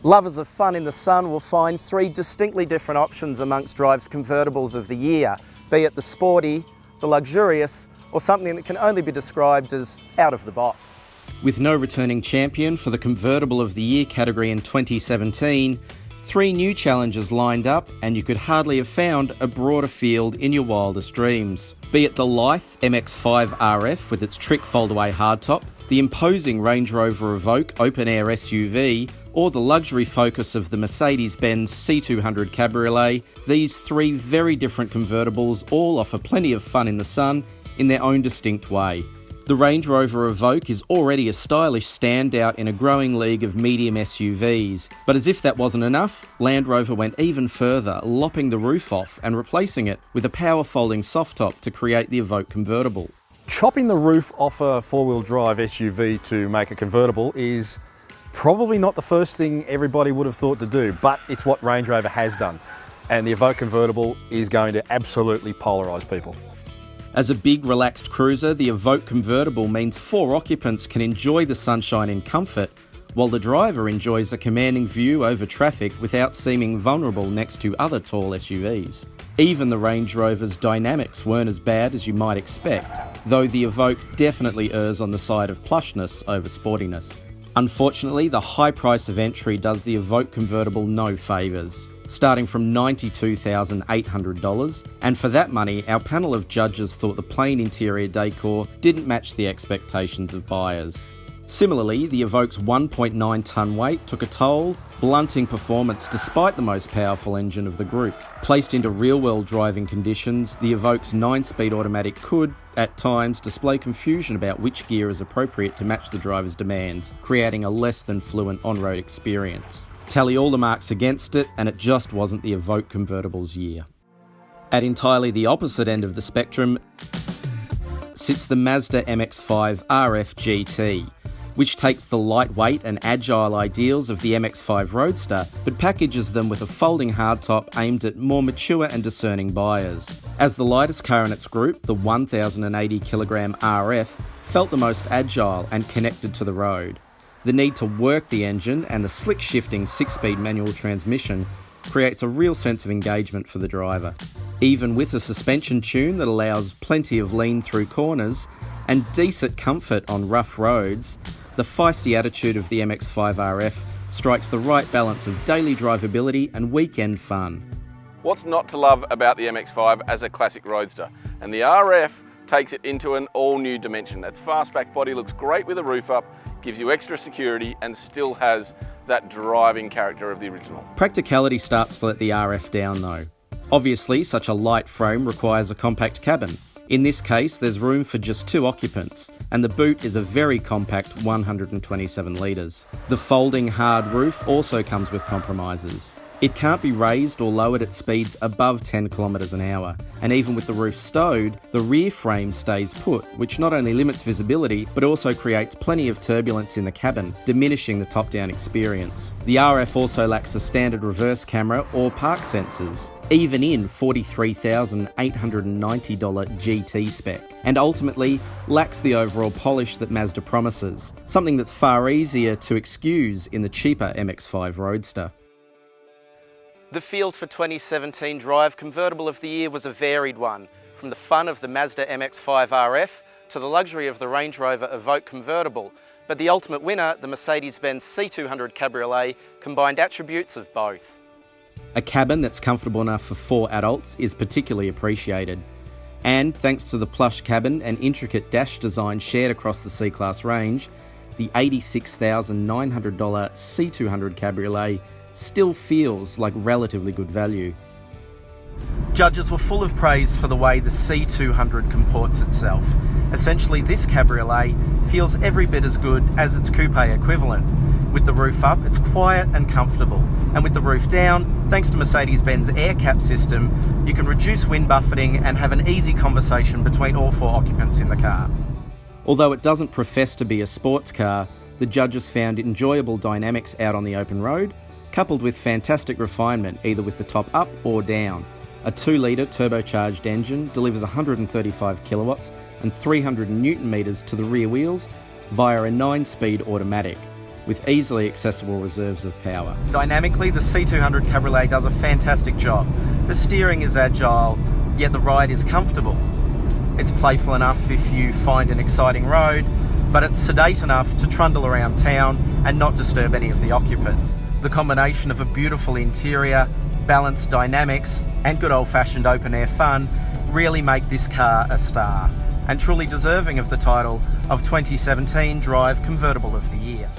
Lovers of fun in the sun will find three distinctly different options amongst Drive's convertibles of the year, be it the sporty, the luxurious, or something that can only be described as out of the box. With no returning champion for the Convertible of the Year category in 2017, 3 new challenges lined up, and you could hardly have found a broader field in your wildest dreams. Be it the lithe MX-5 RF with its trick foldaway hardtop, the imposing Range Rover Evoque open-air SUV, or the luxury focus of the Mercedes-Benz C200 Cabriolet, these 3 very different convertibles all offer plenty of fun in the sun in their own distinct way. The Range Rover Evoque is already a stylish standout in a growing league of medium SUVs, but as if that wasn't enough, Land Rover went even further, lopping the roof off and replacing it with a power folding soft top to create the Evoque convertible. Chopping the roof off a four-wheel drive SUV to make a convertible is probably not the first thing everybody would have thought to do, but it's what Range Rover has done. And the Evoque convertible is going to absolutely polarise people. As a big, relaxed cruiser, the Evoque convertible means 4 occupants can enjoy the sunshine in comfort, while the driver enjoys a commanding view over traffic without seeming vulnerable next to other tall SUVs. Even the Range Rover's dynamics weren't as bad as you might expect, though the Evoque definitely errs on the side of plushness over sportiness. Unfortunately, the high price of entry does the Evoque convertible no favours, starting from $92,800, and for that money, our panel of judges thought the plain interior decor didn't match the expectations of buyers. Similarly, the Evoque's 1.9 tonne weight took a toll, blunting performance despite the most powerful engine of the group. Placed into real-world driving conditions, the Evoque's 9-speed automatic could, at times, display confusion about which gear is appropriate to match the driver's demands, creating a less than fluent on-road experience. Tally all the marks against it, and it just wasn't the Evoque convertible's year. At entirely the opposite end of the spectrum sits the Mazda MX-5 RF GT, which takes the lightweight and agile ideals of the MX-5 Roadster, but packages them with a folding hardtop aimed at more mature and discerning buyers. As the lightest car in its group, the 1,080kg RF felt the most agile and connected to the road. The need to work the engine and the slick-shifting 6-speed manual transmission creates a real sense of engagement for the driver. Even with a suspension tune that allows plenty of lean through corners and decent comfort on rough roads, the feisty attitude of the MX-5 RF strikes the right balance of daily drivability and weekend fun. What's not to love about the MX-5 as a classic roadster? And the RF takes it into an all-new dimension. Its fastback body looks great with the roof up, gives you extra security, and still has that driving character of the original. Practicality starts to let the RF down though. Obviously, such a light frame requires a compact cabin. In this case, there's room for just 2 occupants, and the boot is a very compact 127 litres. The folding hard roof also comes with compromises. It can't be raised or lowered at speeds above 10 km an hour, and even with the roof stowed, the rear frame stays put, which not only limits visibility, but also creates plenty of turbulence in the cabin, diminishing the top-down experience. The RF also lacks a standard reverse camera or park sensors, even in $43,890 GT spec, and ultimately lacks the overall polish that Mazda promises, something that's far easier to excuse in the cheaper MX-5 Roadster. The field for 2017 Drive Convertible of the Year was a varied one, from the fun of the Mazda MX-5 RF to the luxury of the Range Rover Evoque convertible, but the ultimate winner, the Mercedes-Benz C200 Cabriolet, combined attributes of both. A cabin that's comfortable enough for 4 adults is particularly appreciated. And thanks to the plush cabin and intricate dash design shared across the C-Class range, the $86,900 C200 Cabriolet still feels like relatively good value. Judges were full of praise for the way the C200 comports itself. Essentially, this Cabriolet feels every bit as good as its coupe equivalent. With the roof up, it's quiet and comfortable, and with the roof down, thanks to Mercedes-Benz air cap system, you can reduce wind buffeting and have an easy conversation between all 4 occupants in the car. Although it doesn't profess to be a sports car, the judges found enjoyable dynamics out on the open road, coupled with fantastic refinement either with the top up or down. A 2-litre turbocharged engine delivers 135 kilowatts and 300 Newton meters to the rear wheels via a 9-speed automatic. with easily accessible reserves of power. Dynamically, the C200 Cabriolet does a fantastic job. The steering is agile, yet the ride is comfortable. It's playful enough if you find an exciting road, but it's sedate enough to trundle around town and not disturb any of the occupants. The combination of a beautiful interior, balanced dynamics, and good old-fashioned open-air fun really make this car a star, and truly deserving of the title of 2017 Drive Convertible of the Year.